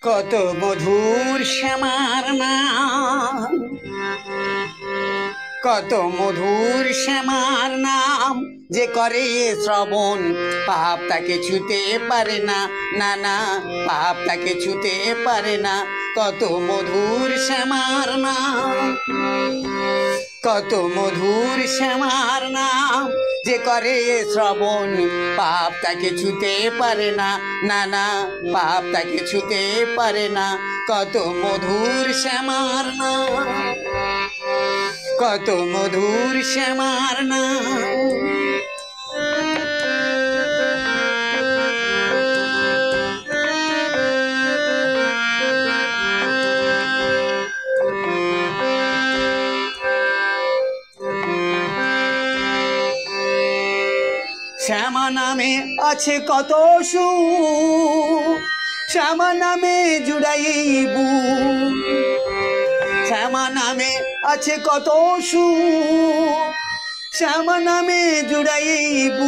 কত মধুর শ্যামার নাম, কত মধুর শ্যামার নাম, যে করে শ্রবণ পাপ তাকে ছুতে পারে না, না না পাপ তাকে ছুতে পারে না। কত মধুর শ্যামার নাম, কত মধুর শ্যামার নাম, যে করে শ্রবণ পাপ তাকে ছুতে পারে না, না না পাপ তাকে ছুতে পারে না। কত মধুর শ্যামার নাম, কত মধুর শ্যামার নাম। শ্যামা নামে আছে কত সুখ, শ্যামা নামে জুড়াইব, শ্যামা নামে আছে কত সুখ, শ্যামা নামে জুড়াইব।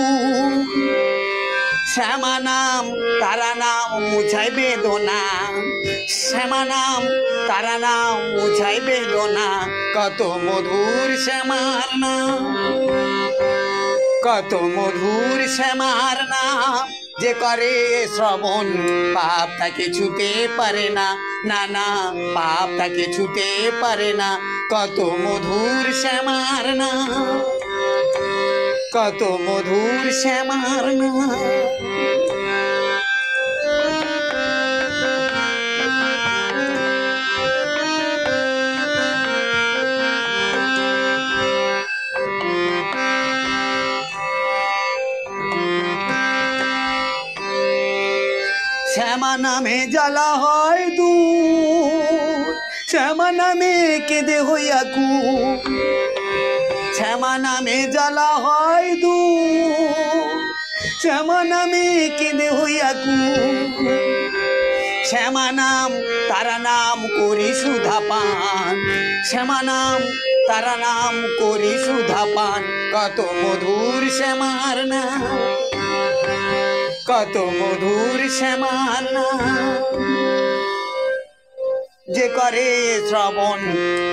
শ্যামা নাম তারা নাম মুছাই বেদনা, শ্যামা নাম তারা নাম মুছাই বেদনা। কত মধুর শ্যামার নাম, কত মধুর শ্যামার নাম, যে করে শ্রবণ পাপ তাকে ছুতে পারে না, না না পাপ তাকে ছুতে পারে না। কত মধুর শ্যামার নাম, কত মধুর শ্যামার নাম। শ্যামা নামে জ্বালা হয় দূর, শ্যামা নামে কেঁদে হইয়া কুল, শ্যামা নামে জ্বালা হয় দূর, শ্যামা নামে কেঁদে হইয়া কুল। শ্যামা নাম তারা নাম করি সুধা পান, শ্যামা নাম তারা নাম করি সুধা পান। কত মধুর শ্যামার নাম, কত মধুর শ্যামার নাম, যে করে শ্রবণ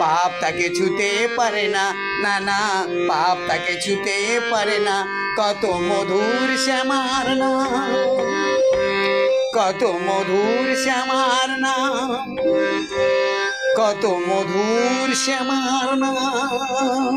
পাপ তাকে ছুতে পারে না, না না পাপ তাকে ছুতে পারে না। কত মধুর শ্যামার নাম, কত মধুর শ্যামার নাম, কত মধুর শ্যামার নাম।